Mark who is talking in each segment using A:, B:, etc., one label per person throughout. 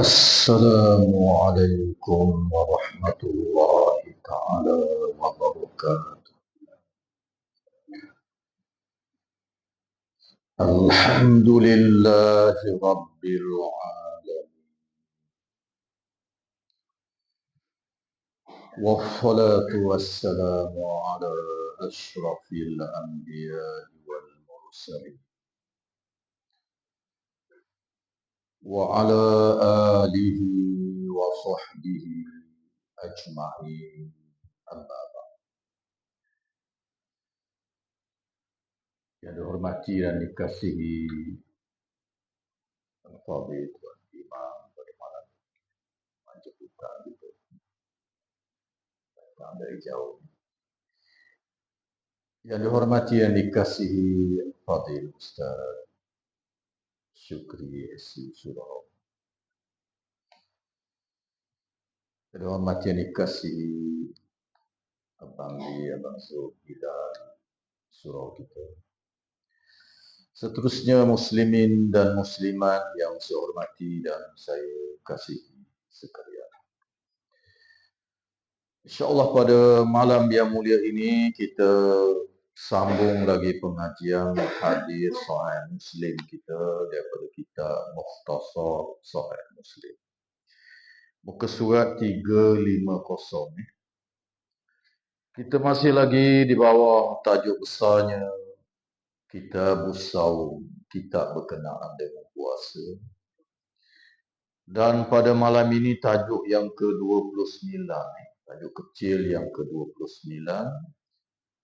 A: السلام عليكم ورحمة الله تعالى وبركاته. الحمد لله رب العالمين، والصلاة والسلام على أشرف الأنبياء والمرسلين وعلى آله وصحبه أجمعين. أما yang dihormati dan dikasihi Al-Fadhil Tuan Imam pada malam menjemputan itu datang dari jauh. Yang dihormati dan dikasihi Al-Fadhil Ustaz Syukri S. Surau. Yang dihormati dan dikasihi Abang Li, Abang Zulki dan surau kita. Seterusnya muslimin dan muslimat yang saya hormati dan saya kasihi sekalian. InsyaAllah pada malam yang mulia ini kita sambung lagi pengajian hadis Sahih Muslim kita daripada kitab Mukhtasar Sahih Muslim. Muka surat 350. Kita masih lagi di bawah tajuk besarnya Kitabus Saum, kitab berkenaan dengan puasa. Dan pada malam ini tajuk yang ke-29, tajuk kecil yang ke-29,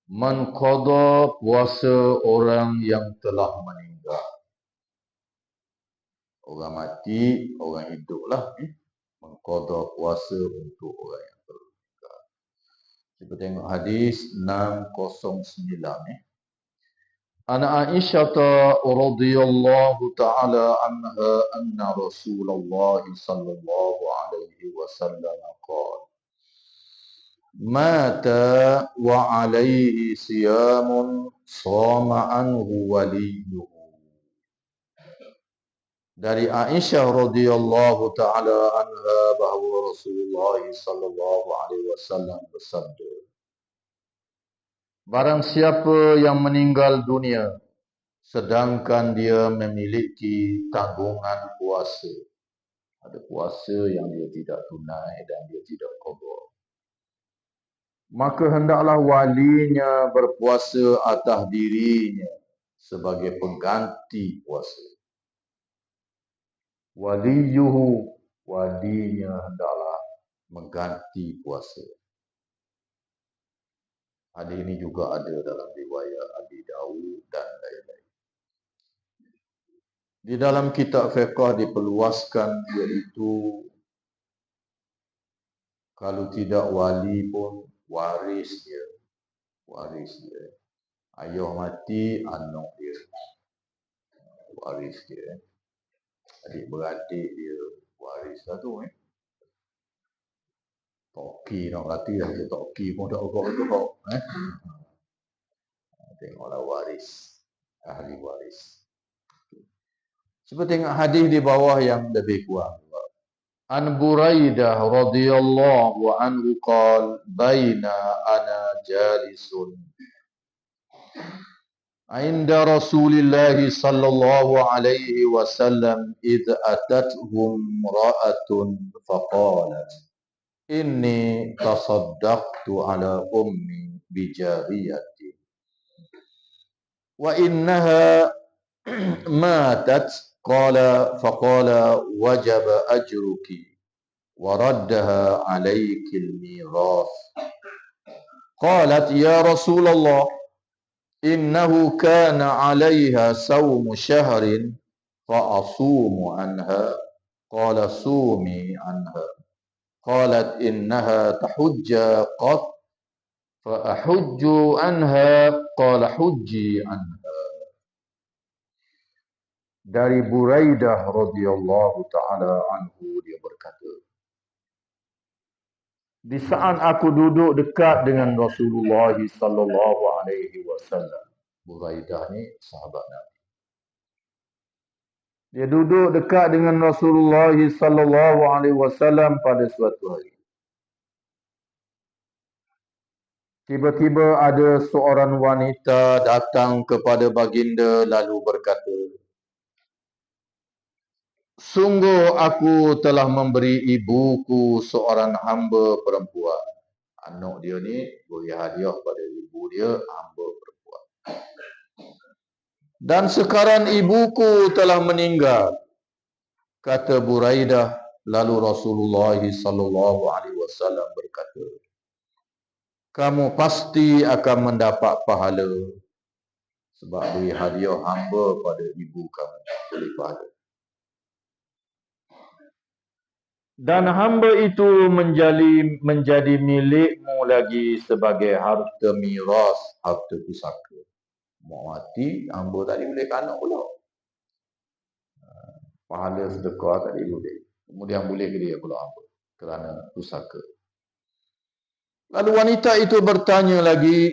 A: Man qada, puasa orang yang telah meninggal. Orang mati, orang hiduplah. Man qada, puasa untuk orang yang telah meninggal. Kita tengok hadis 609. Ana Aisyah radhiyallahu ta'ala anha anna Rasulullah sallallahu alaihi wasallam qala mata wa alaihi siyamun sama anhu waliyuhu. Dari Aisyah radhiyallahu ta'ala anha bahawa Rasulullah sallallahu alaihi wasallam bersabda, barang siapa yang meninggal dunia sedangkan dia memiliki tanggungan puasa, ada puasa yang dia tidak tunai dan dia tidak qada, maka hendaklah walinya berpuasa atas dirinya sebagai pengganti puasa. Waliyuhu, walinya hendaklah mengganti puasa. Hadis ini juga ada dalam riwayat Abi Dawud dan lain-lain. Di dalam kitab fiqh diperluaskan, iaitu kalau tidak wali pun waris dia. Ayah mati, anak dia waris dia. Adik-beradik dia waris lah tu. Toki nak latih lah, toki pun tak agak tu kau. Tengoklah waris, ahli waris. Cuba tengok hadis di bawah yang lebih kurang. An Buraidah radhiyallahu anhu qala baina ana jalisun inda Rasulillah sallallahu alaihi wasallam idh atathum ra'atun faqalat inni tasaddaqtu ala ummi bijariyati wa innaha matat. Qala faqala wajaba ajruki wa raddaha alayki al-mirath. Qalat ya Rasulullah innahu kana 'alayha sawmu shahrin fa asumu anha. Qala sumi anha. Qalat innaha tahujja qad fa ahujju anha. Qala hujji anha. Dari Buraidah radhiyallahu ta'ala anhu, dia berkata, di saat aku duduk dekat dengan Rasulullah sallallahu alaihi wasallam. Buraidah ni sahabat Nabi. Dia duduk dekat dengan Rasulullah sallallahu alaihi wasallam pada suatu hari. Tiba-tiba ada seorang wanita datang kepada baginda lalu berkata, "Sungguh aku telah memberi ibuku seorang hamba perempuan." Anak dia ni beri hadiah pada ibu dia, hamba perempuan. "Dan sekarang ibuku telah meninggal," kata Buraidah. Lalu Rasulullah sallallahu alaihi wasallam berkata, "Kamu pasti akan mendapat pahala sebab beri hadiah hamba pada ibu kamu, beri pahala. Dan hamba itu menjadi milikmu lagi sebagai harta miras, harta pusaka." Mau mati, hamba tadi boleh ke anak pula. Pahala sedekah tadi boleh. Kemudian boleh ke dia pula hamba kerana pusaka. Lalu wanita itu bertanya lagi.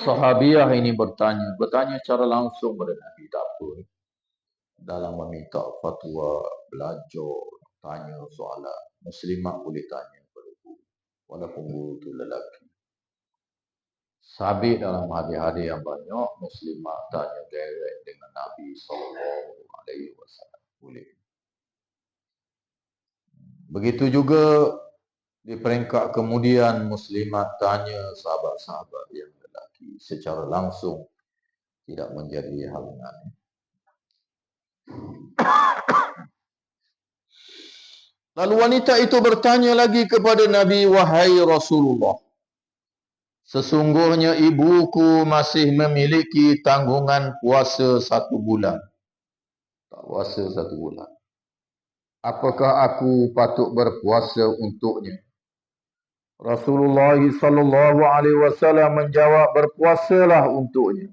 A: Sahabiah ini bertanya secara langsung kepada Nabi. Tak apa, dalam meminta fatwa, belajar, tanya soalan, muslimat boleh tanya kepada guru, walaupun guru itu lelaki. Sabit dalam hadis-hadis yang banyak, muslimat tanya direct dengan Nabi SAW. Boleh. Begitu juga di peringkat kemudian, muslimat tanya sahabat-sahabat yang lelaki secara langsung, tidak menjadi halangan. Lalu wanita itu bertanya lagi kepada Nabi, "Wahai Rasulullah, sesungguhnya ibuku masih memiliki tanggungan puasa 1 bulan. Tak puasa 1 bulan. Apakah aku patut berpuasa untuknya?" Rasulullah sallallahu alaihi wasallam menjawab, "Berpuasalah untuknya.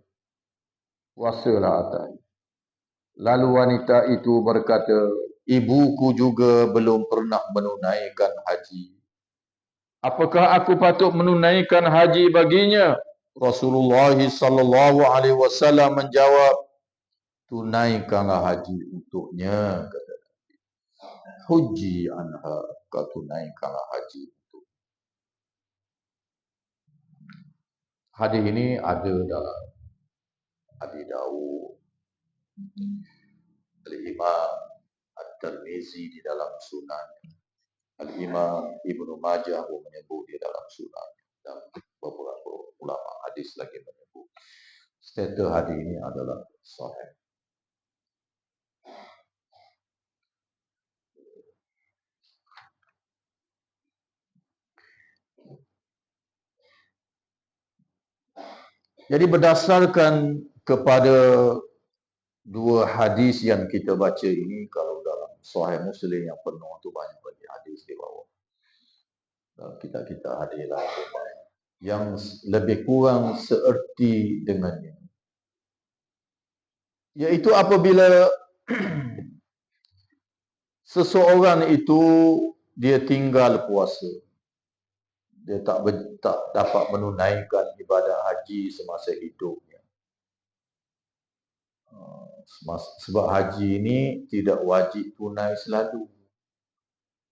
A: Puasalah atas." Lalu wanita itu berkata, "Ibuku juga belum pernah menunaikan haji. Apakah aku patut menunaikan haji baginya?" Rasulullah sallallahu alaihi wasallam menjawab, "Tunaikanlah haji untuknya." Kata Nabi, "Huji anha," kau tunaikanlah haji untuk. Hadis ini ada dalam Abi Dawud, Al-Imam At-Tirmizi di dalam Sunan, Al-Imam Ibnu Majah menyebut di dalam Sunan, dan beberapa ulama hadis lagi menyebut status hadis ini adalah sahih. Jadi berdasarkan kepada dua hadis yang kita baca ini, kalau dalam Sahih Muslim yang penuh tu banyak lagi hadis di bawah. Dalam kitab-kitab hadis lain yang lebih kurang seerti dengannya, iaitu apabila seseorang itu dia tinggal puasa, dia tak dapat menunaikan ibadah haji semasa hidupnya. Sebab haji ini tidak wajib tunai selalu.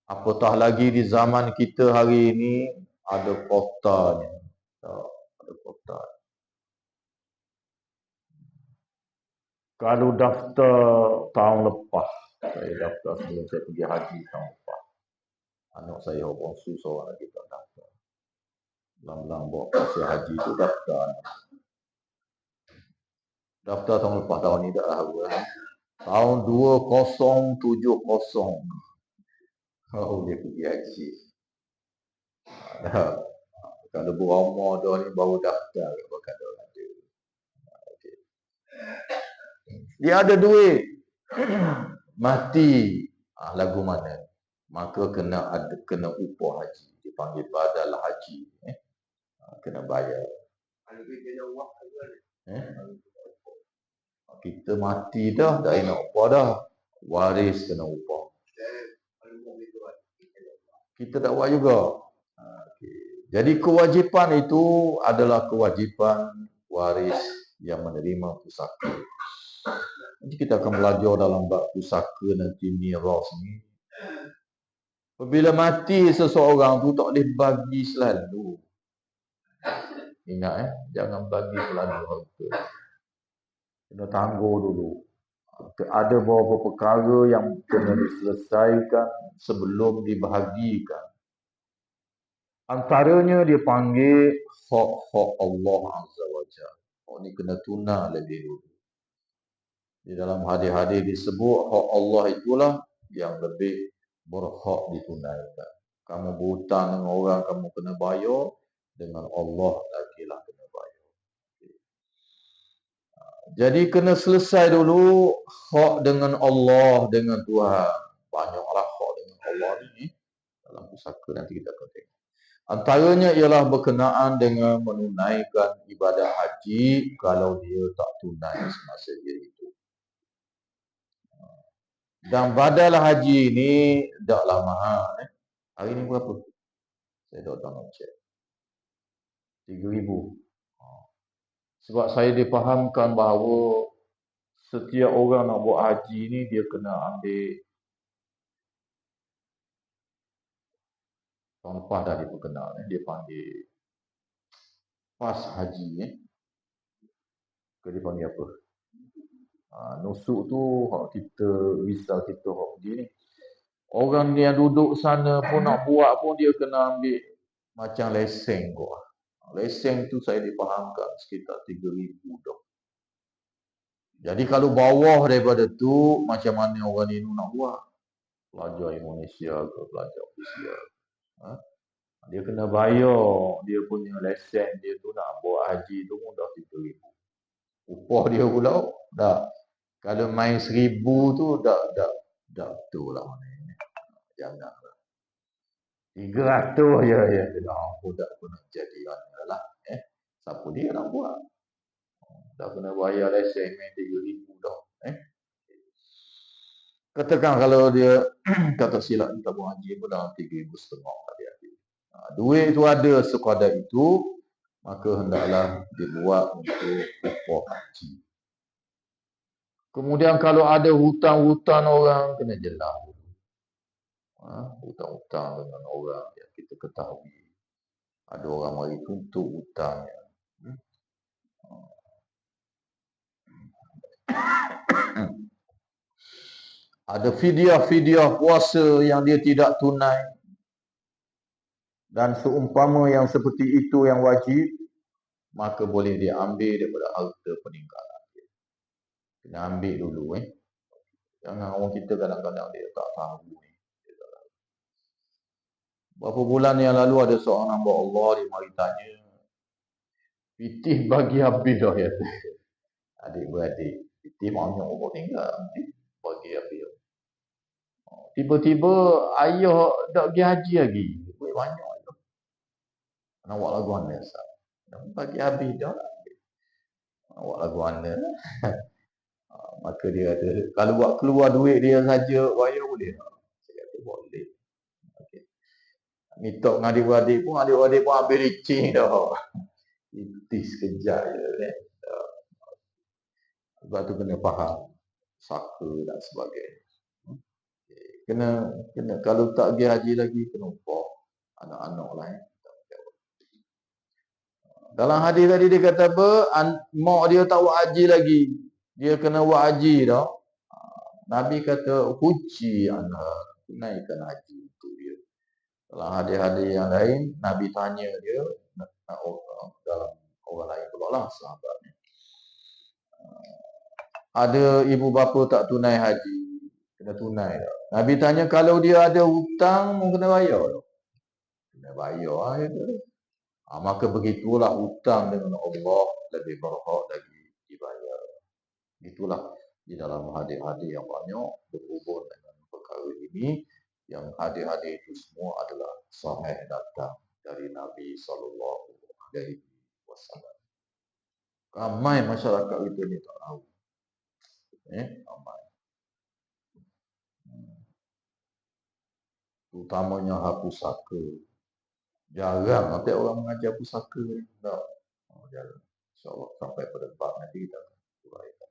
A: Apatah lagi di zaman kita hari ini ada kotanya. Ada kota. Kalau daftar tahun lepas, saya daftar sebelum saya pergi haji tahun lepas. Anak saya orang susah lagi tak daftar. Lang-lang bawa pasal haji itu daftar. Daftar tahun lepas, tahun ni tak tahu. Tahun 2070. Dia pergi haji. Kalau berumur dah ni baru daftar. Kata orang dia. Okay. Dia ada duit. Mati. Lagu mana? Maka kena upah haji. Dipanggil badal haji. Kena bayar. Kita mati dah, dah nak upah dah. Waris kena upah. Kita tak buat juga. Jadi kewajipan itu adalah kewajipan waris yang menerima pusaka. Nanti kita akan belajar dalam bab pusaka nanti miras ni. Apabila mati seseorang tu tak boleh bagi selalu. Ingat jangan bagi selalu harta. Kena tangguh dulu. Ada beberapa perkara yang kena diselesaikan sebelum dibahagikan. Antaranya dia panggil hak-hak Allah Azza wa Jalla. Oh, ni kena tunai lebih dulu. Di dalam hadis-hadis disebut hak Allah itulah yang lebih berhak ditunaikan. Kamu berhutang dengan orang, kamu kena bayar. Dengan Allah lagi lah kena bayar. Jadi kena selesai dulu hak dengan Allah, dengan Tuhan. Banyaklah hak dengan Allah ni dalam pusaka, nanti kita akan tengok. Antaranya ialah berkenaan dengan menunaikan ibadah haji kalau dia tak tunai semasa dia hidup. Dan badal haji ni taklah mahal. Hari ni berapa? Saya tak nak cek. 3,000. Sebab saya dipahamkan bahawa setiap orang nak buat haji ni dia kena ambil, tahun lepas dah dia perkenal, dia panggil pas haji dia panggil apa? Nusuk tu hak kita, visa kita hak pergi ni. Orang yang duduk sana pun nak buat pun dia kena ambil macam lesen kot. Lesen tu saya dipahamkan sekitar 3,000 dah. Jadi kalau bawah daripada tu, macam mana orang ni nak buat? Pelajar Indonesia ke pelajar Malaysia. Dia kena bayar dia punya lesen dia tu, nak buat haji tu pun dah 3,000. Upah dia pula dah. Kalau main 1,000 tu dah betul lah. Janganlah. 300 je ya. Aku tak pernah jadi lah. Siapa dia nak buat? Dah kena bayar lesen main 3,000 dah. Katakan kalau dia kata silap kita buat haji pun dalam 3,500 dia. Duit itu ada sekadar itu, maka hendaklah dibuat untuk upah haji. Kemudian kalau ada hutang-hutang orang, kena jelas. Hutang-hutang dengan orang yang kita ketahui. Ada orang mari tuntut hutangnya. Ada fidyah puasa yang dia tidak tunai. Dan seumpama yang seperti itu yang wajib, maka boleh dia ambil daripada harta peninggalan dia. Kena ambil dulu. Jangan orang kita kadang-kadang dia tak tahu. Berapa bulan yang lalu ada seorang hamba Allah, dia mari tanya, pitih bagi habis dah ya. Adik-beradik, pitih banyak orang tinggal, bagi habis. Tiba-tiba ayah tak pergi haji lagi. Duit banyak tu. Nak buat lagu anda sah. Bagi habis dah. Nak buat lagu anda. Maka dia kata, kalau buat keluar duit dia saja, bayar boleh tak? Saya kata boleh. Okay. Minta dengan adik-beradik pun ambil licin dah. Itih sekejap je. Sebab tu kena faham. Saka dan sebagainya. Kena kalau tak pergi haji lagi, kena upah anak-anak lah. Dalam hadis tadi dia kata apa? Mak dia tak buat haji lagi. Dia kena buat haji dah. Nabi kata, uji anak, tunaikan haji untuk dia. Dalam hadis-hadis yang lain, Nabi tanya dia, dalam orang lain pula lah sahabatnya. Ada ibu bapa tak tunai haji, kena tunai dah. Nabi tanya, kalau dia ada hutang, kena bayar dah. Kena bayar gitu. Maka begitulah hutang dengan Allah lebih berhak lagi dibayar. Itulah di dalam hadis-hadis yang banyak berhubung dengan perkara ini, yang hadis-hadis itu semua adalah sahih datang dari Nabi sallallahu alaihi wasallam. Ramai masyarakat kita ni tak tahu. Ramai. Terutamanya pusaka. Jarang nanti orang mengajar pusaka ni. Tak. Jarang. InsyaAllah sampai pada bab nanti kita akan uraikan.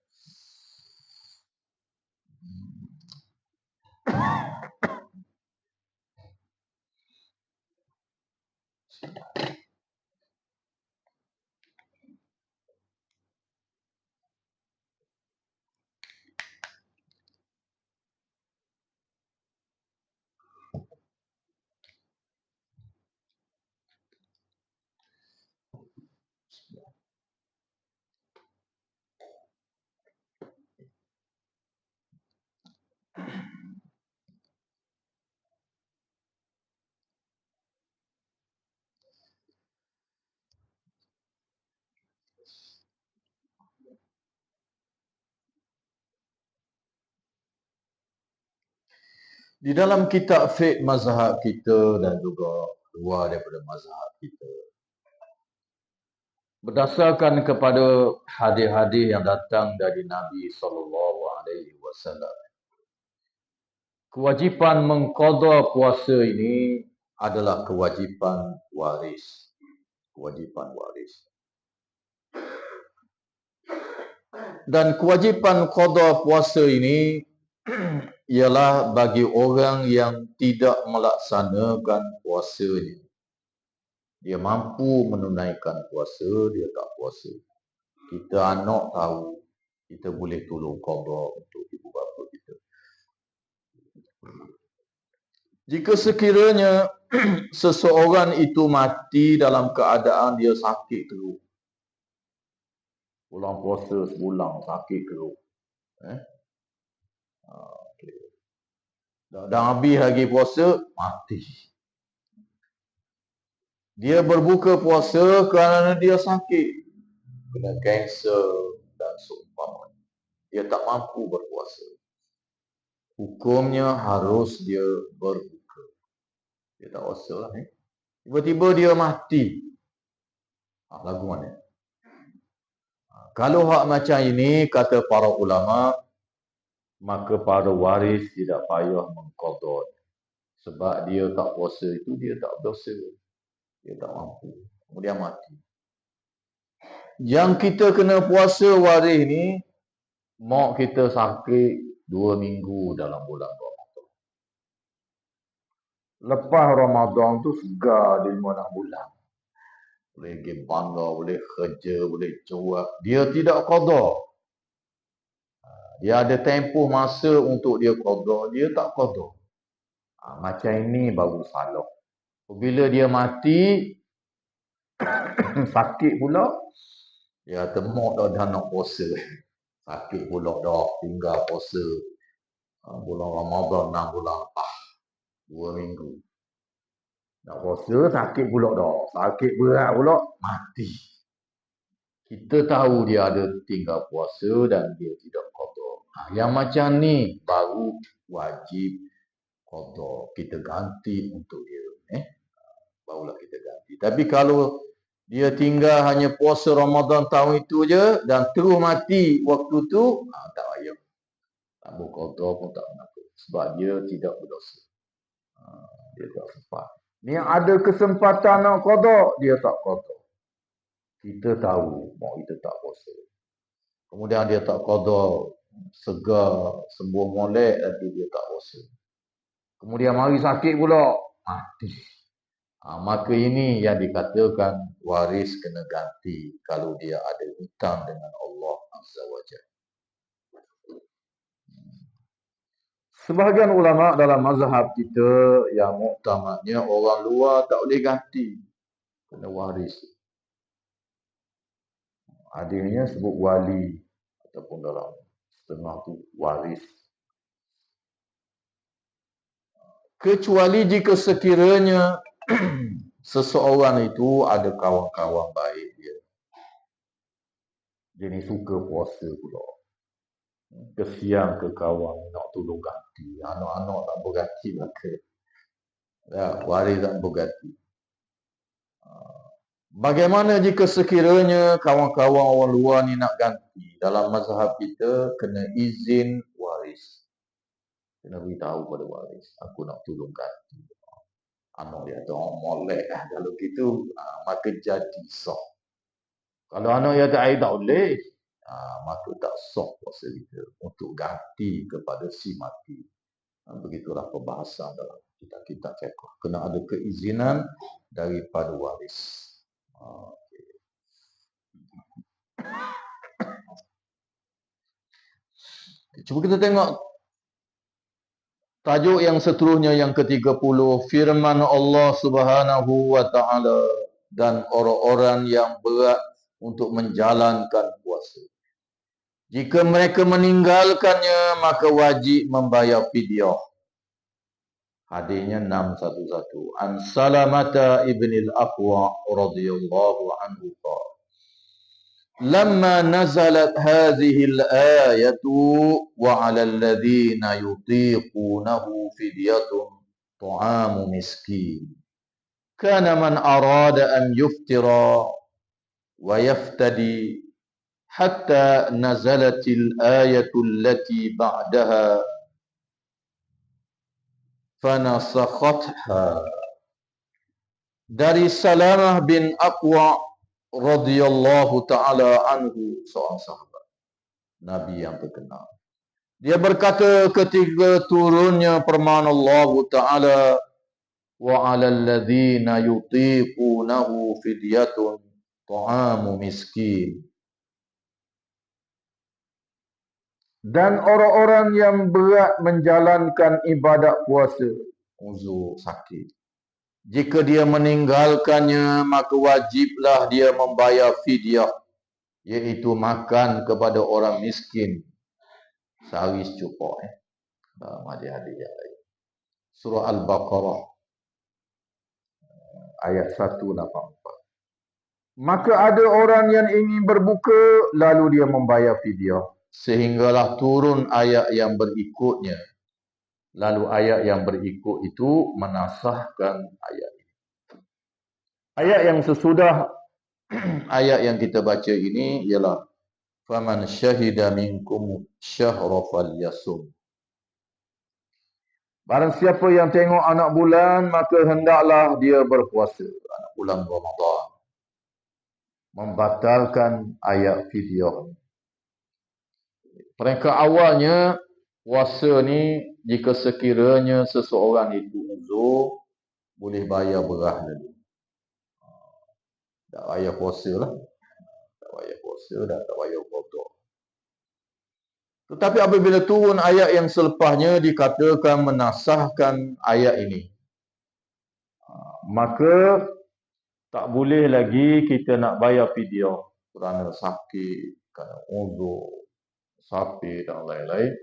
A: Di dalam kitab fiqh mazhab kita dan juga luar daripada mazhab kita, berdasarkan kepada hadis-hadis yang datang dari Nabi SAW, kewajipan mengqada puasa ini adalah kewajipan waris. Kewajipan waris. Dan kewajipan qada puasa ini ialah bagi orang yang tidak melaksanakan puasanya. Dia mampu menunaikan puasa, dia tak puasa. Kita anak tahu, kita boleh tolong qada untuk ibu bapa kita. Jika sekiranya seseorang itu mati dalam keadaan dia sakit teruk, pulang puasa sebulan sakit teruk, okay. Dah habis lagi puasa, mati. Dia berbuka puasa kerana dia sakit, kena kanser dan seumpamanya. Dia tak mampu berpuasa. Hukumnya harus dia berbuka. Dia tak puasa lah. Tiba-tiba dia mati. Lagu mana? Kalau hak macam ini, kata para ulama, maka para waris tidak payah mengqada. Sebab dia tak puasa itu, dia tak berdosa. Dia tak mampu. Kemudian mati. Yang kita kena puasa waris ni, mak kita sakit 2 minggu dalam bulan Ramadan. Lepas Ramadan tu segar di 5-6 bulan. Boleh pergi bangga, boleh kerja, boleh cuak. Dia tidak qada. Dia ada tempoh masa untuk dia qada, dia tak qada. Macam ini baru salah. Bila dia mati, sakit pula, dia temuk dah nak puasa. Sakit pula dah, tinggal puasa. Bulan Ramadan 6 bulan lepas. 2 minggu. Nak puasa, sakit pula dah. Sakit berat pula, mati. Kita tahu dia ada tinggal puasa dan dia tidak qada. Yang macam ni baru wajib qada. Kita ganti untuk dia. Barulah kita ganti. Tapi kalau dia tinggal hanya puasa Ramadan tahun itu je dan terus mati waktu tu, tak payah. Tak boleh qada pun tak menapa. Sebab dia tidak berdosa. Dia tak sempat. Ni ada kesempatan nak qada, dia tak qada. Kita tahu mak kita tak puasa. Kemudian dia tak qada, segar, sembuh molek, tapi dia tak puasa. Kemudian mari sakit pula, mati. Maka ini yang dikatakan waris kena ganti kalau dia ada hutang dengan Allah Azza wa Jalla. Sebahagian ulama dalam mazhab kita yang muktamadnya orang luar tak boleh ganti, kena waris. Adanya sebut wali ataupun dalam setengah tu waris. Kecuali jika sekiranya seseorang itu ada kawan-kawan baik dia. Dia ni suka puasa pula. Kesian ke kawan nak tolong ganti. Anak-anak tak berganti maka waris tak berganti. Bagaimana jika sekiranya kawan-kawan orang luar ni nak ganti? Dalam mazhab kita kena izin waris. Kena beritahu pada waris, aku nak tolong ganti. Anak dia tu molek lah. Kalau gitu maka jadi sah. Kalau anak dia tak boleh, maka tak sah puasa kita untuk ganti kepada si mati. Begitulah perbahasan dalam kitab-kitab fiqh. Kena ada keizinan daripada waris. Cuba kita tengok tajuk yang seterusnya yang ke-30, firman Allah Subhanahu wa taala, dan orang-orang yang berat untuk menjalankan puasa. Jika mereka meninggalkannya, maka wajib membayar fidyah. Hadisnya 611. An Salamata ibn al-Aqwa radhiyallahu anhu qala, lamma nazalat hadhihi al-ayatu wa 'ala alladhina yutiqunahu fidyatun ta'amu miskin. Kana man arada an yuftira wa yaftadi hatta nazalatil ayatu allati ba'daha fanasakhatha. Dari Salamah bin Aqwa radhiyallahu taala anhu, seorang sahabat Nabi yang terkenal. Dia berkata ketika turunnya firman Allah taala, wa 'alal ladzina yutiqunahu fidyatun ta'amu miskin. Dan orang-orang yang berat menjalankan ibadat puasa, uzur sakit, jika dia meninggalkannya, maka wajiblah dia membayar fidyah, iaitu makan kepada orang miskin sehari secupak. Hadis-hadis yang lain. Surah Al-Baqarah ayat 184. Maka ada orang yang ingin berbuka, lalu dia membayar fidyah. Sehinggalah turun ayat yang berikutnya. Lalu ayat yang berikut itu menasahkan ayat ini. Ayat yang sesudah ayat yang kita baca ini ialah faman syahida minkum syahra falyasum. Barang siapa yang tengok anak bulan, maka hendaklah dia berpuasa. Anak bulan Ramadan. Membatalkan ayat fidyah. Mereka awalnya puasa ni, jika sekiranya seseorang itu uzur, boleh bayar berah dulu. Tak bayar puasa lah. Tak bayar puasa dan tak bayar qada. Tetapi apabila turun ayat yang selepasnya dikatakan menasahkan ayat ini, maka tak boleh lagi kita nak bayar fidyah kerana sakit, kerana uzur, sakit dan lain-lain.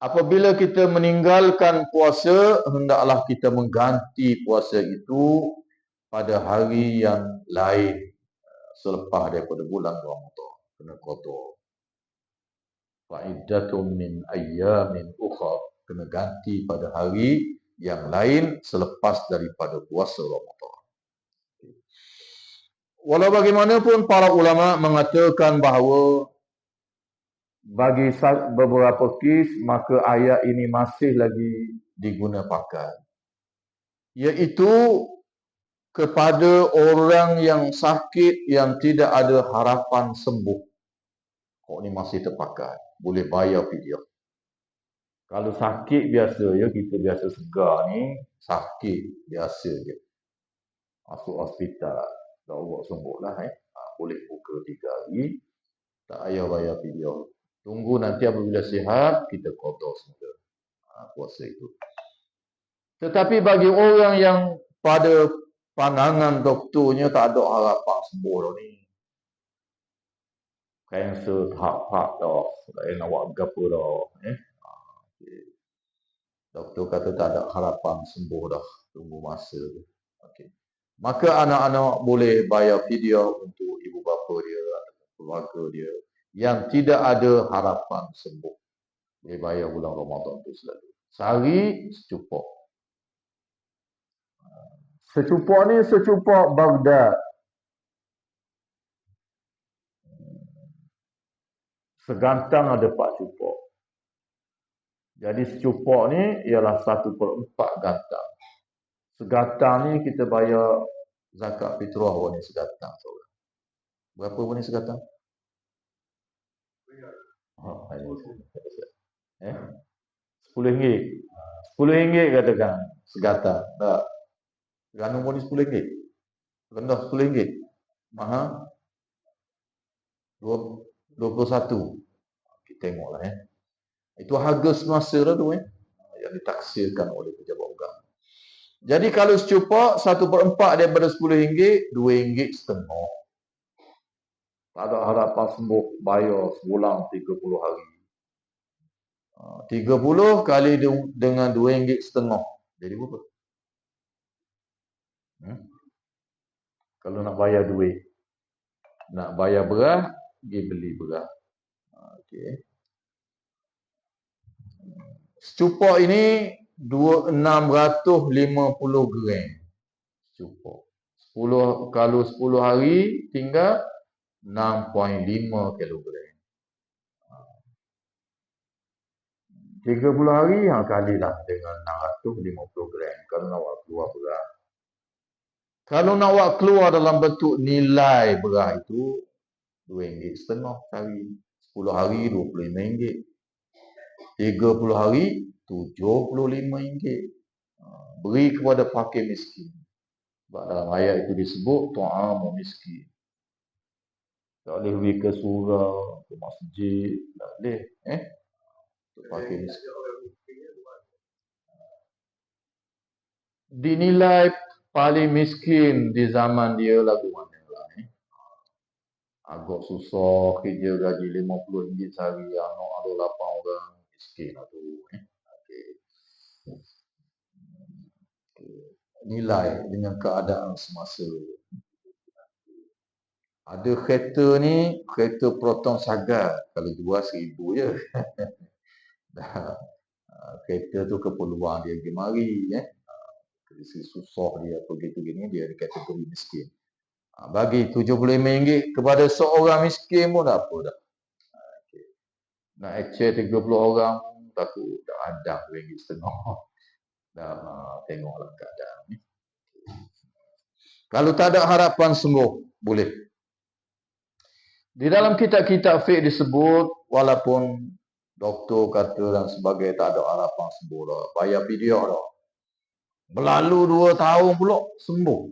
A: Apabila kita meninggalkan puasa, hendaklah kita mengganti puasa itu pada hari yang lain selepas daripada bulan Ramadan. Kena qada. Fa'iddatun min ayyamin ukhra, kena ganti pada hari yang lain selepas daripada puasa Ramadan. Walau bagaimanapun para ulama mengatakan bahawa bagi beberapa kes, maka ayat ini masih lagi diguna pakai, iaitu kepada orang yang sakit yang tidak ada harapan sembuh. Kok ni masih terpakai, boleh bayar fidyah. Kalau sakit biasa ya, kita biasa segar ni, sakit biasa je, masuk hospital, dah Allah sembuh lah boleh buka 3 hari, tak payah bayar fidyah. Tunggu nanti apabila sihat, kita qada semula puasa itu. Tetapi bagi orang yang pada pandangan doktornya tak ada harapan sembuh dah ni, kanser tahap-tahap dah, tak nak buat apa dah, doktor kata tak ada harapan sembuh dah, tunggu masa. Maka anak-anak boleh bayar fidyah untuk ibu bapa dia atau keluarga dia yang tidak ada harapan sembuh. Boleh bayar bulan Ramadan itu selalu. Sehari secupak. Secupak ni secupak Baghdad. Segantang ada 4 cupak. Jadi secupak ni ialah 1/4 gantang. Segantang ni kita bayar zakat fitrah ni segantang. Berapa pun ni segantang? Oh, eh? RM10. RM10 katakan segata. Tak. Ganung pun RM10. Rendah RM10. Mahal 21. Kita tengoklah ya. Itu harga semasa lah tu yang ditaksirkan oleh pejabat agama. Jadi kalau secupak 1/4 daripada RM10, RM2.5. Tak ada harapan sembuh bayar sebulan 30 hari. 30 kali dengan RM2.5. Jadi berapa? Kalau nak bayar duit, nak bayar beras, pergi beli beras. Okey. Secupak ini 650 gram. Secupak. 10 kalau 10 hari tinggal 6.5 kilogram. 30 hari kalilah dengan 650 gram kalau nak buat keluar beras. Kalau nak buat keluar dalam bentuk nilai beras itu RM2.5 sehari. 10 hari RM25. 30 hari RM75. Beri kepada fakir miskin. Sebab dalam ayat itu disebut ta'amu miskin. Tak boleh beri ke surau, ke masjid, tak boleh. Untuk fakir miskin. Dinilai paling miskin di zaman dia lagu mana lah. Agak susah kerja gaji RM50 sehari, anak ada 8 orang, miskin lah tu. Okay. Nilai dengan keadaan semasa. Ada kereta ni, kereta Proton Sagar, kalau jual RM1,000 je. Kereta tu keperluan dia pergi mari. Kondisi susah dia begitu gini, dia kategori miskin. Bagi RM75 kepada seorang miskin pun tak apa dah. Nak ecek 30 orang takut tak ada RM2.5. Dah tengoklah keadaan ni. Kalau tak ada harapan sembuh, boleh. Di dalam kitab-kitab fiqh disebut, walaupun doktor kata dan sebagainya tak ada harapan sembuh dah, bayar fidyah dah. Berlalu 2 tahun pula sembuh.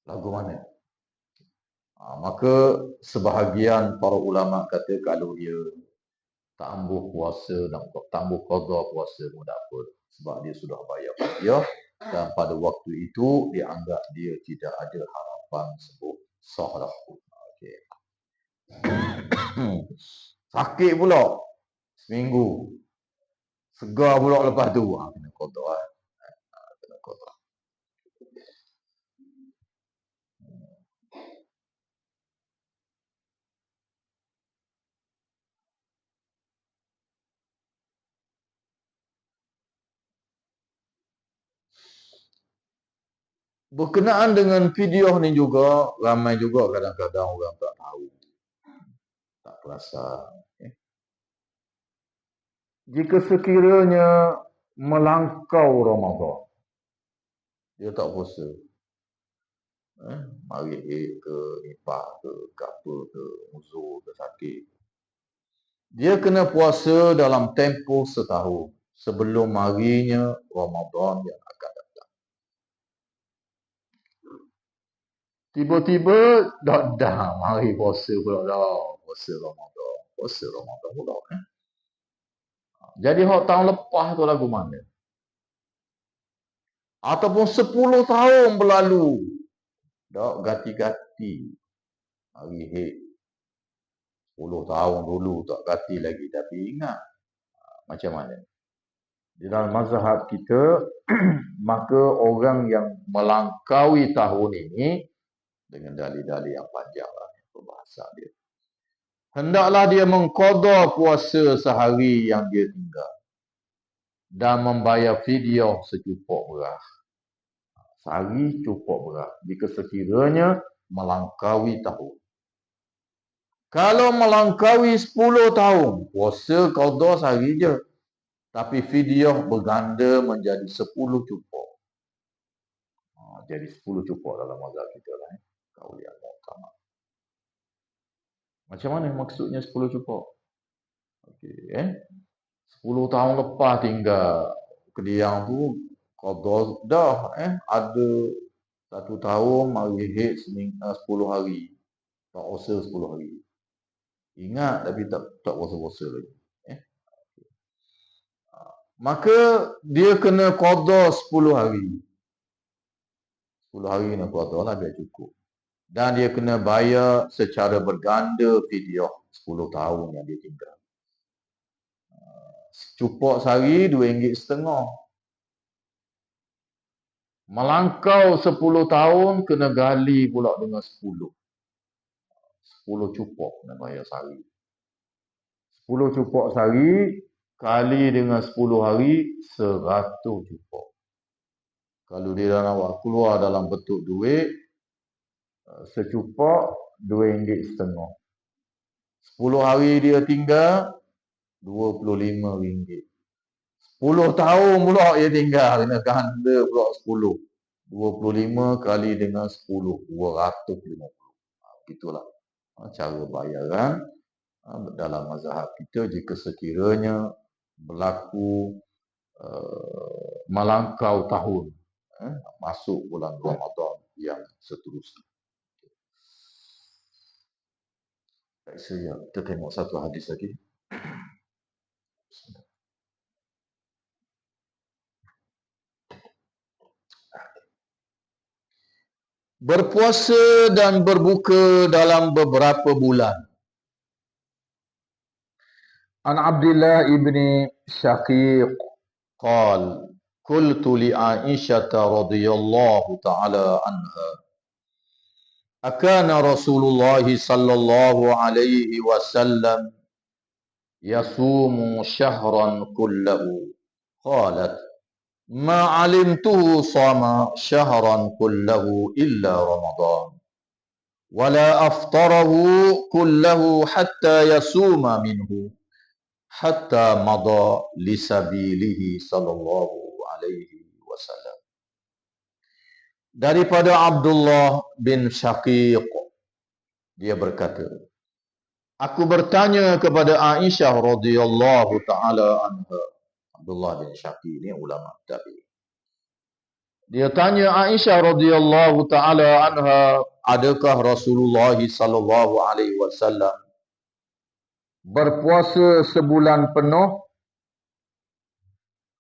A: Lagu mana? Maka sebahagian para ulama kata kalau dia tak ambuh puasa, tak ambuh qada puasa pun tak apa. Sebab dia sudah bayar fidyah dan pada waktu itu dianggap dia tidak ada harapan sembuh, sah dah. Okey. Sakit pula seminggu. Segar pula lepas tu. Kena qada. Kena qada. Berkenaan dengan fidyah ni juga, ramai juga kadang-kadang orang tak tahu. Tak perasan. Jika sekiranya melangkau Ramadan, dia tak puasa. Mari ke nipah ke apa ke uzur ke sakit. Dia kena puasa dalam tempoh setahun sebelum marinya Ramadan yang akan datang. Tiba-tiba dah mari puasa pula dah. Puasa Ramadan pula. Jadi hak tahun lepas tu lagu mana? Ataupun 10 tahun berlalu. Dak gati-gati. Hari hit 10 tahun dulu tak gati lagi. Tapi ingat macam mana? Di dalam mazhab kita, maka orang yang melangkaui tahun ini dengan dalil-dalil yang panjang lah perbahasan dia. Hendaklah dia mengqada puasa sehari yang dia tinggal dan membayar fidyah secukup beras. Sehari cukup beras jika sekiranya melangkaui tahun. Kalau melangkaui 10 tahun, puasa qada sehari je. Tapi fidyah berganda menjadi 10 cukup. Jadi 10 cukup dalam mazhab kita lah. Kaulian muhtamad. Macam mana maksudnya 10 cupok? Okey, 10 tahun lepas tinggal kediang tu qada dah, ada 1 tahun mari haid 10 hari. Tak puasa 10 hari. Ingat tapi tak puasa-puasa lagi. Maka dia kena qada 10 hari. 10 hari kena qada lah biar cukup. Dan dia kena bayar secara berganda fidyah 10 tahun yang dia tinggal. Cupok sehari RM2.5. Melangkau 10 tahun kena gali pula dengan 10. 10 cupok kena bayar sehari. 10 cupok sehari kali dengan 10 hari 100 cupok. Kalau dia nak keluar dalam bentuk duit, secupok RM2.5. 10 hari dia tinggal RM25. 10 tahun pula dia tinggal, kena ganda pula 10. 25 kali dengan 10, 250. Itulah cara bayaran dalam mazhab kita jika sekiranya berlaku melangkau tahun, masuk bulan Ramadan yang seterusnya. Kita tengok satu hadis lagi. Berpuasa dan berbuka dalam beberapa bulan. An Abdullah ibni Syaqiq qal qultu li Aisyah radhiyallahu ta'ala anha akana Rasulullah sallallahu alaihi wasallam yasumu syahran kullahu qalat ma alimtuhu sama syahran kullahu illa Ramadan wala aftarahu kullahu hatta yasuma minhu hatta mada li sabilihi sallallahu alaihi wasallam. Daripada Abdullah bin Syaqiq, dia berkata, aku bertanya kepada Aisyah radhiyallahu taala anha. Abdullah bin Syaqiq ni ulama tabi'in. Dia tanya Aisyah radhiyallahu taala anha, adakah Rasulullah sallallahu alaihi wasallam berpuasa sebulan penuh?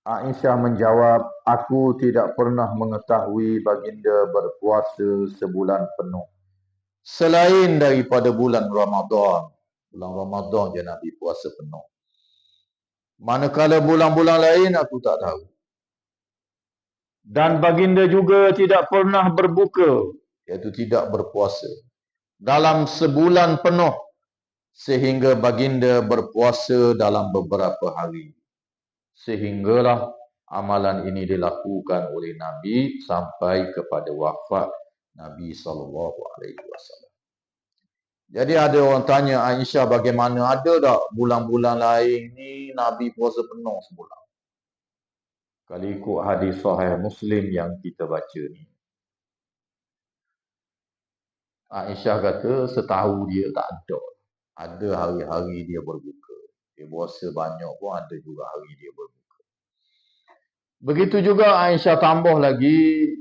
A: Aisyah menjawab, aku tidak pernah mengetahui baginda berpuasa sebulan penuh selain daripada bulan Ramadan. Bulan Ramadan je Nabi puasa penuh. Manakala bulan-bulan lain aku tak tahu. Dan baginda juga tidak pernah berbuka, iaitu tidak berpuasa dalam sebulan penuh sehingga baginda berpuasa dalam beberapa hari. Sehinggalah amalan ini dilakukan oleh Nabi sampai kepada wafat Nabi SAW. Jadi ada orang tanya Aisyah, bagaimana, ada tak bulan-bulan lain ni Nabi puasa penuh sebulan? Kalau ikut hadis sahih Muslim yang kita baca ni, Aisyah kata setahu dia tak ada. Ada hari-hari dia berbuka. Dia puasa banyak pun ada juga hari dia berbuka. Begitu juga Aisyah tambah lagi,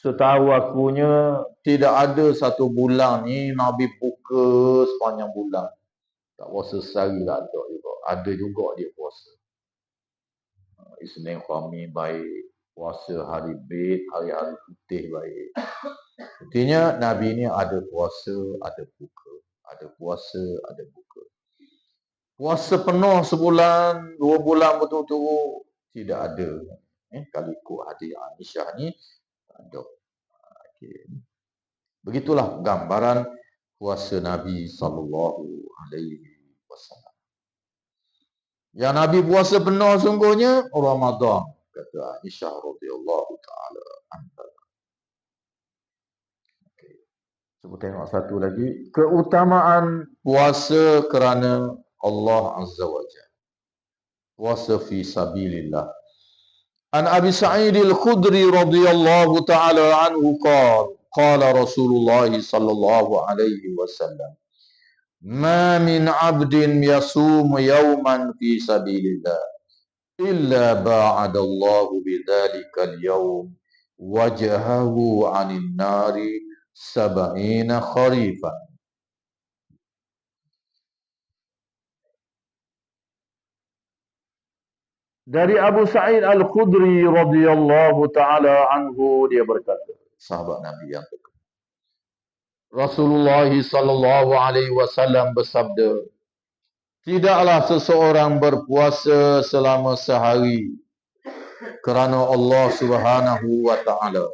A: setahu akunya tidak ada satu bulan ni Nabi buka sepanjang bulan. Tak puasa sehari tak ada juga. Ada juga dia puasa. Isnin Khamis baik, puasa hari Bid, hari-hari putih baik. Artinya Nabi ni ada puasa, ada buka. Ada puasa, ada buka. Puasa penuh sebulan, 2 bulan betul-betul tidak ada. Kalau ikut hadis Aisyah ni ada. Okay. Begitulah gambaran puasa Nabi sallallahu alaihi wasallam. Yang Nabi puasa penuh sungguhnya Ramadan, kata Aisyah radhiyallahu taala anha. Okay. Cuba tengok satu lagi, keutamaan puasa kerana Allah Azza wa Jalla. Puasa fi sabilillah. An Abi Sa'id al-Khudri radhiyallahu ta'ala anhu qala qala Rasulullah sallallahu alaihi wasallam Ma min 'abdin yasumu yawman fi sabilillah illa ba'adallahu bidzalika al-yawm wajhahu 'anil nari sab'ina kharifan. Dari Abu Sa'id Al-Khudri radhiyallahu taala anhu, dia berkata, sahabat Nabi yang terkenal, Rasulullah sallallahu alaihi wasallam bersabda, tidaklah seseorang berpuasa selama sehari kerana Allah Subhanahu wa taala.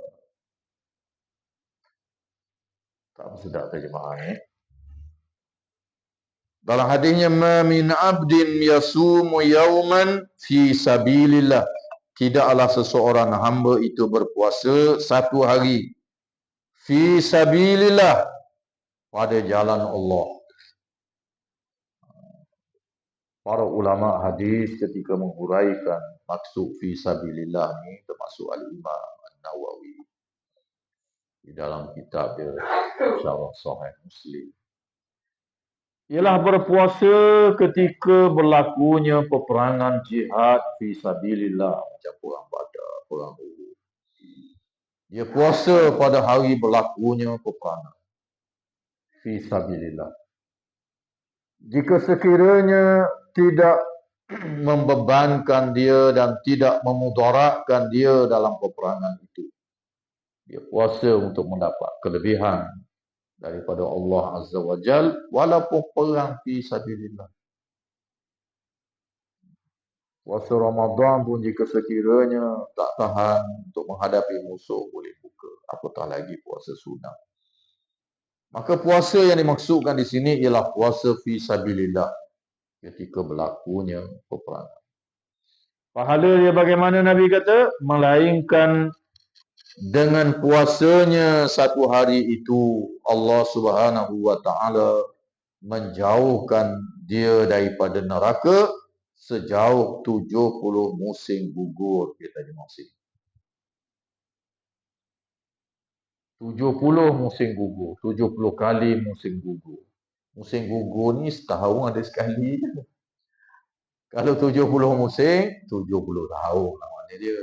A: Tak sedap terjemahan ni. Dalam hadisnya, ma min abdin yasumu yawman fi sabilillah. Tidaklah seseorang hamba itu berpuasa satu hari fi sabilillah, pada jalan Allah. Para ulama hadis ketika menghuraikan maksud fi sabilillah ni, termasuk Al-Imam An-Nawawi di dalam kitab dia Syarah Sahih Muslim, ialah berpuasa ketika berlakunya peperangan jihad fi sabilillah, macam perang Badar, perang Uhud. Dia puasa pada hari berlakunya peperangan fi sabilillah. Jika sekiranya tidak membebankan dia dan tidak memudaratkan dia dalam peperangan itu, dia puasa untuk mendapat kelebihan daripada Allah Azza wa Jal, walaupun perang fi sabilillah. Puasa Ramadan pun jika sekiranya tak tahan untuk menghadapi musuh, boleh buka. Apatah lagi puasa sunat. Maka puasa yang dimaksudkan di sini ialah puasa fi sabilillah ketika berlakunya peperangan. Pahala dia bagaimana Nabi kata? Melainkan dengan puasanya satu hari itu, Allah Subhanahu wa taala menjauhkan dia daripada neraka sejauh 70 musim gugur. Kita dimaksud 70 musim gugur, 70 kali musim gugur. Musim gugur ni setahun ada sekali. Kalau 70 musim, 70 tahun namanya dia.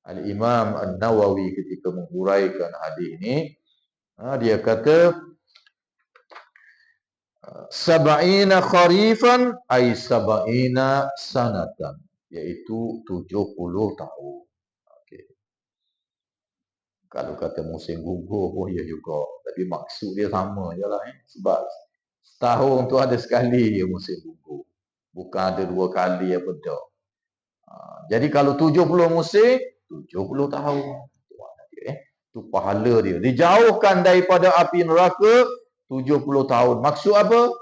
A: Al-Imam An-Nawawi ketika menghuraikan hadis ini, dia kata sab'ina kharifan ay sab'ina sanatan, iaitu 70 tahun. Okay. Kalau kata musim gugur pun ya juga, tapi maksud dia sama je lah. Sebab setahun tu ada sekali ya musim gugur, bukan ada dua kali apa dah. Jadi kalau 70 musim, 70 tahun. Itu pahala dia. Dijauhkan daripada api neraka 70 tahun. Maksud apa?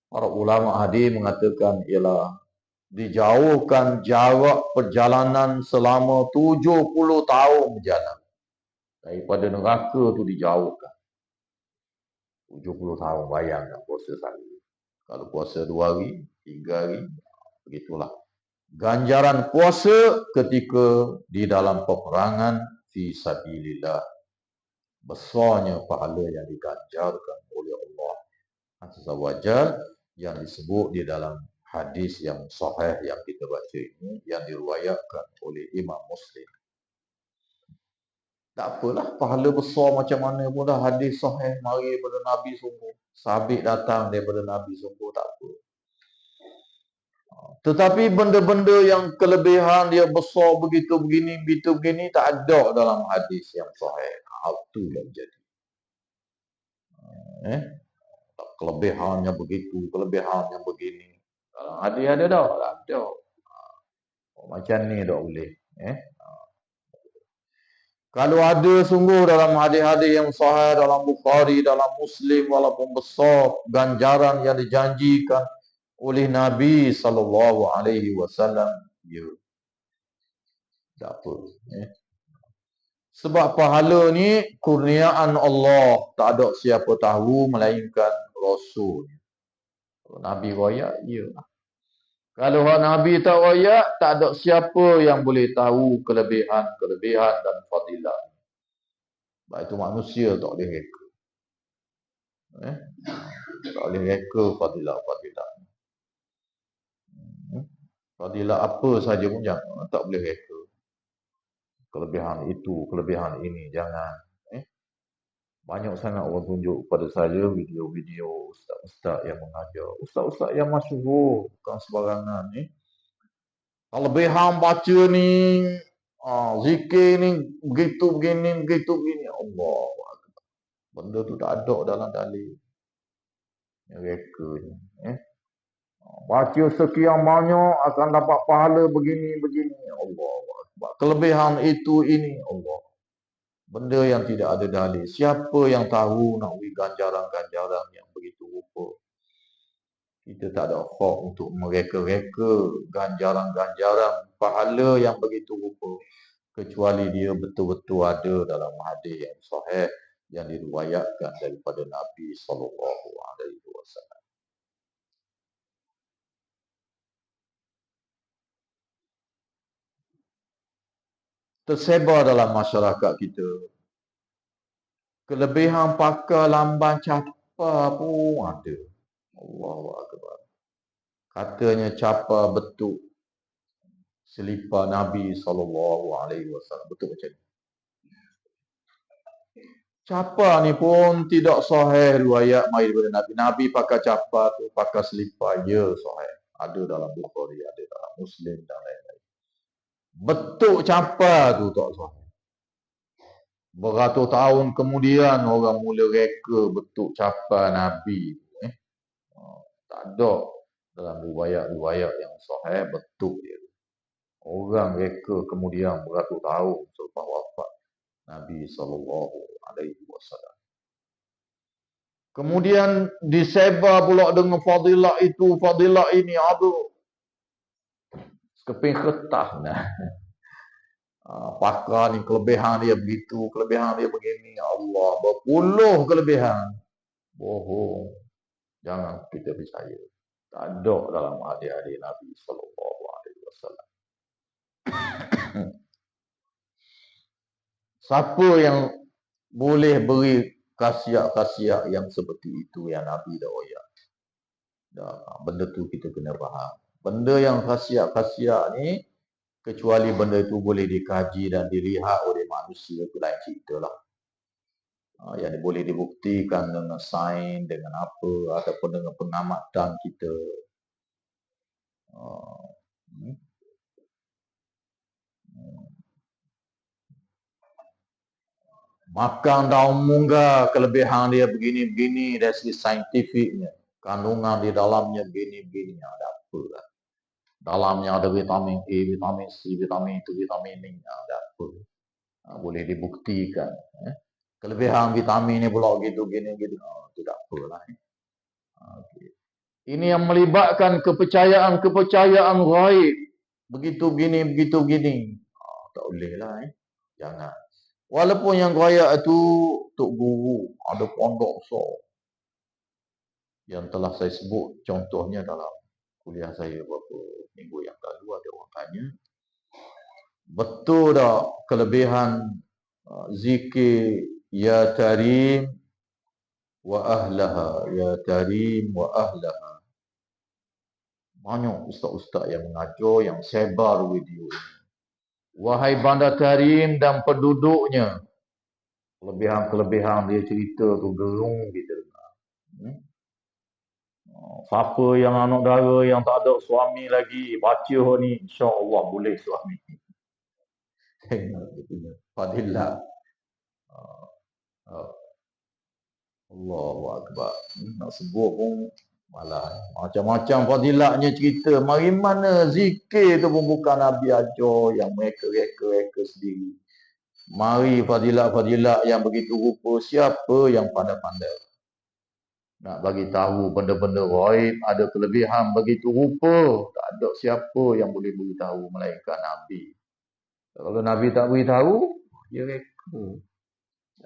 A: Para ulama hadis mengatakan ialah dijauhkan jarak perjalanan selama 70 tahun berjalan. Daripada neraka tu dijauhkan. 70 tahun, bayangkan puasa sehari. Kalau puasa 2 hari, 3 hari, begitulah. Ganjaran puasa ketika di dalam peperangan fi sabilillah. Besarnya pahala yang diganjarkan oleh Allah Azza wa Jalla, yang disebut di dalam hadis yang sahih yang kita baca ini, yang diriwayatkan oleh Imam Muslim. Tak apalah, pahala besar macam mana pun dah, hadis sahih mari daripada Nabi sungguh, sabit datang daripada Nabi sungguh, tak apa. Tetapi benda-benda yang kelebihan dia besar begitu begini tak ada dalam hadis yang sahih. Itulah jadi. Kelebihannya begitu, kelebihannya begini. Dalam hadis ada tak? Tak ada. Macam ni tak boleh. Kalau ada sungguh dalam hadis-hadis yang sahih, dalam Bukhari, dalam Muslim, walaupun besar ganjaran yang dijanjikan oleh Nabi sallallahu alaihi wasallam, ya tak apa. Sebab pahala ni kurniaan Allah, tak ada siapa tahu melainkan Rasul. Kalau Nabi royak, ya. Kalau Nabi tak royak, tak ada siapa yang boleh tahu kelebihan dan fadilah. Sebab itu manusia tak boleh reka. Eh? Tak boleh reka fadilah-fadilah. Fadilah apa saja pun jangan, tak boleh reka. Kelebihan itu, kelebihan ini, jangan. Banyak sangat orang tunjuk pada saya video-video ustaz-ustaz yang mengajar. Ustaz-ustaz yang masyhur, bukan sembarangan ni. Kelebihan baca ni, zikir ni, begitu begini. Allah. Benda tu tak ada dalam dalil. Yang reka ni. Baca sekian banyak akan dapat pahala begini. Allah. Kelebihan itu ini. Allah. Benda yang tidak ada dalil. Siapa yang tahu nak beri ganjaran-ganjaran yang begitu rupa? Kita tak ada hak untuk mereka-reka ganjaran-ganjaran pahala yang begitu rupa. Kecuali dia betul-betul ada dalam hadis yang sahih yang diriwayatkan daripada Nabi SAW. Tersebar dalam masyarakat kita. Kelebihan pakar lamban capa pun ada. Allahu Akbar. Katanya capa betul selipar Nabi SAW. Betul macam ni. Capa ni pun tidak sahih riwayat mai daripada Nabi. Nabi pakai capa tu, pakai selipar. Ya, sahih. Ada dalam Bukhari, ada dalam Muslim dan lain-lain. Betul capa tu tak sahih. Beratus tahun kemudian orang mula reka betul capa Nabi. Tak ada dalam riwayat-riwayat yang sahih betul dia. Orang reka kemudian beratus tahun selepas wafat Nabi SAW. Kemudian disebar pula dengan fadilah itu, fadilah ini. Aduh. Keping kertas nah. Pakar ni kelebihan dia begitu, kelebihan dia begini. Allah, berpuluh kelebihan. Bohong. Jangan kita percaya. Tak ada dalam hadis-hadis Nabi SAW. Siapa yang boleh beri khasiat-khasiat yang seperti itu yang Nabi dah royak? Benda tu kita kena faham. Benda yang khasiat-khasiat ni, kecuali benda itu boleh dikaji dan dilihat oleh manusia, itu lain cerita lah. Yang boleh dibuktikan dengan sains, dengan apa, ataupun dengan pengamatan kita. Makan daun mungga, kelebihan dia begini-begini dari segi saintifiknya. Kandungan di dalamnya begini-begini. Ada apa lah. Dalamnya ada vitamin A, vitamin C, vitamin itu, vitamin ini. Ada apa. Boleh dibuktikan. Kelebihan vitamin ini pula gitu. Tidak apa lah. Okay. Ini yang melibatkan kepercayaan ghaib. Begitu begini. Tak boleh lah. Jangan. Walaupun yang ghaib itu Tok Guru, ada pondok besar. Yang telah saya sebut contohnya dalam kuliah saya beberapa minggu yang lalu, ada orang tanya, betul tak kelebihan zikir ya tarim wa ahlaha, ya tarim wa ahlaha. Banyak ustaz-ustaz yang mengajar, yang sebar video ini. Wahai bandar tarim dan penduduknya. Kelebihan-kelebihan dia cerita tu gerung kita dengar. Siapa yang anak dara yang tak ada suami lagi, baca ni, insya-Allah boleh suami. Fadilah. Allahu Akbar. Nak sebut pun malah. Macam-macam fadilahnya cerita. Mari mana zikir tu pun bukan Nabi ajar, yang mereka reka sendiri. Mari fadilah-fadilah yang begitu rupa. Siapa yang pandai-pandai nak bagi tahu benda-benda ghaib, ada kelebihan begitu rupa, tak ada siapa yang boleh beritahu melainkan Nabi. Kalau Nabi tak beritahu, dia reka.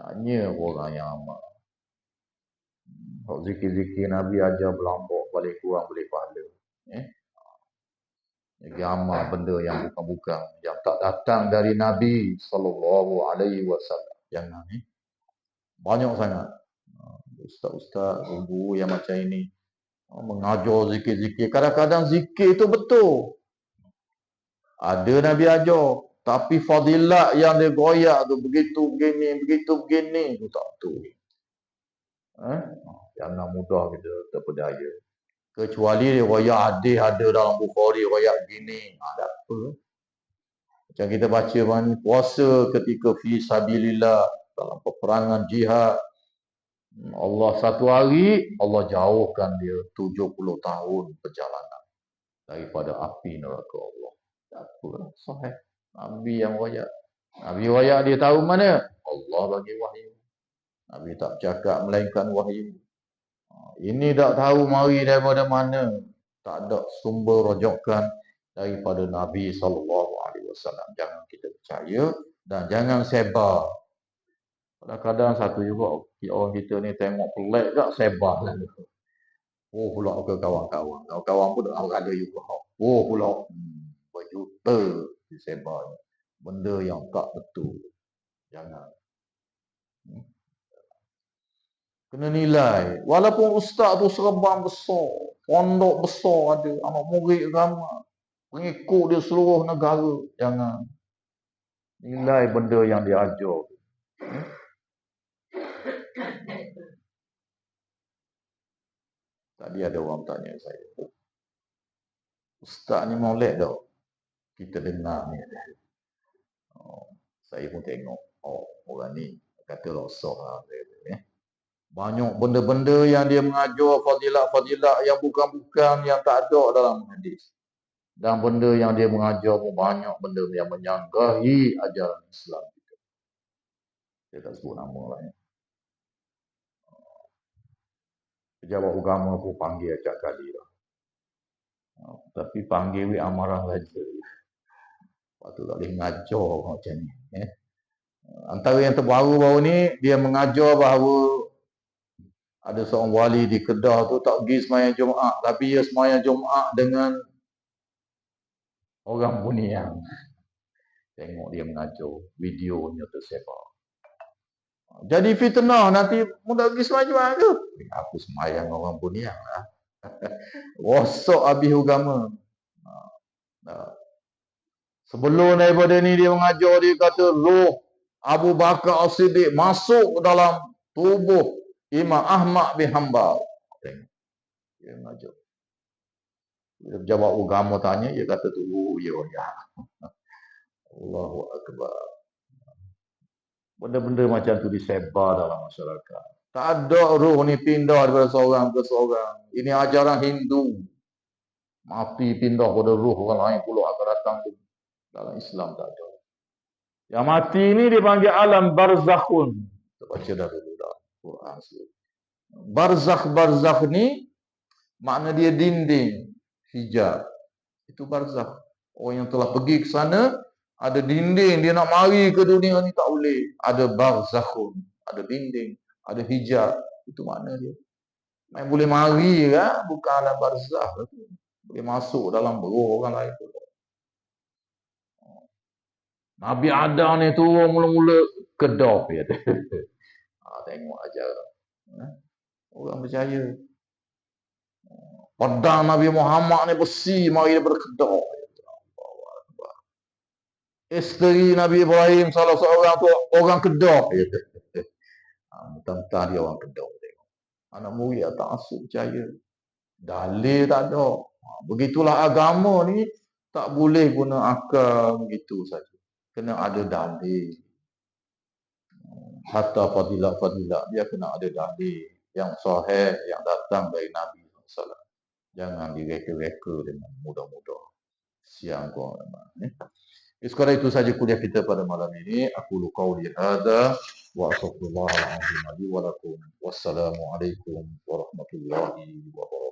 A: Hanya orang yang amal. Kalau zikir-zikir Nabi ajar berlambak, paling kurang boleh pahala. Jadi amal benda yang bukan-bukan, yang tak datang dari Nabi SAW. Jangan. Banyak sangat. Ustaz-ustaz, guru yang macam ini mengajar zikir-zikir. Kadang-kadang zikir itu betul. Ada Nabi ajar. Tapi fadilat yang dia goyak tu begitu begini tu tak betul. Jangan mudah kita terpedaya. Kecuali riwayat hadis ada dalam Bukhari riwayat gini. Ada apa? Macam kita baca mana puasa ketika fi sabilillah dalam peperangan jihad. Allah satu hari Allah jauhkan dia 70 tahun perjalanan daripada api neraka Allah. Tak apa, sahih. Nabi yang riwayat. Nabi riwayat dia tahu mana? Allah bagi wahyu. Nabi tak cakap melainkan wahyu. Ini tak tahu mari daripada mana. Tak ada sumber rujukan daripada Nabi SAW. Jangan kita percaya dan jangan sebar. Kadang-kadang satu juga orang kita ni tengok pelik tak sebar lah. Oh pula ke kawan-kawan. Kawan-kawan pun ada juga. Oh pula berjuta disebar. Benda yang tak betul. Jangan. Kena nilai. Walaupun ustaz tu serban besar, pondok besar ada, anak murid ramai, pengikut dia seluruh negara. Jangan. Nilai benda yang dia ajar. Tadi ada orang tanya saya, ustaz ni maulid tak? Kita dengar ni. Saya pun tengok, orang ni kata rosak lah. Banyak benda-benda yang dia mengajar fadilat-fadilat yang bukan-bukan, yang tak ada dalam hadis. Dan benda yang dia mengajar pun banyak benda yang menyanggahi ajaran Islam. Saya tak sebut nama lah ya. Pejabat agama pun panggil acak kali lah. Tapi panggil amarah saja. Lepas tu tak boleh mengajar macam ni. Antara yang terbaru-baru ni, dia mengajar bahawa ada seorang wali di Kedah tu tak pergi sembahyang Jumaat. Tapi dia sembahyang Jumaat dengan orang Buniang. Tengok dia mengajar. Videonya tersebar. Jadi fitnah nanti mudah pergi sembahyang Jumaat ke? Aku sembahyang orang Buniang lah. Rosak habis agama. Sebelum daripada ni dia mengajar, dia kata roh Abu Bakar As-Siddiq masuk dalam tubuh Imam Ahmad bin Hanbal. Tengok. Dia mengajar. Bila pejabat agama tanya, dia kata tu, ya. Allahu Akbar. Benda-benda macam tu disebar dalam masyarakat. Tak ada roh ni pindah daripada seorang ke seorang. Ini ajaran Hindu. Mati pindah pada roh orang lain pula akan datang tu. Dalam Islam tak ada. Yang mati ni dipanggil alam barzakhun. Kita baca dah dulu dah Quran. Barzakh ni makna dia dinding, hijab. Itu barzakh. Orang yang telah pergi ke sana, ada dinding, dia nak mari ke dunia ni tak boleh. Ada barzakhun, ada dinding, ada hijab. Itu makna dia. Main boleh mari kan, bukan alam barzakh. Boleh masuk dalam roh orang lain pula. Nabi Adam ni tu mula-mula kedok dia. Tengok aja. Orang percaya. Pedang Nabi Muhammad ni besi mari daripada kedok. Isteri Nabi Ibrahim salah seorang tu orang kedok. Tentang dia orang kedok. Anak murid tak masuk percaya. Dalil tak ada. Begitulah agama ni tak boleh guna akal begitu saja. Kena ada dalil. Hatta fadilat-fadilat dia kena ada dalil yang sahih yang datang dari Nabi SAW. Jangan direka-reka dengan mudah-mudah. Siang kau. Sekarang itu saja kuliah kita pada malam ini. Aku qauli hadza wa astaghfirullahalazim li wa lakum. Wassalamualaikum warahmatullahi wabarakatuh.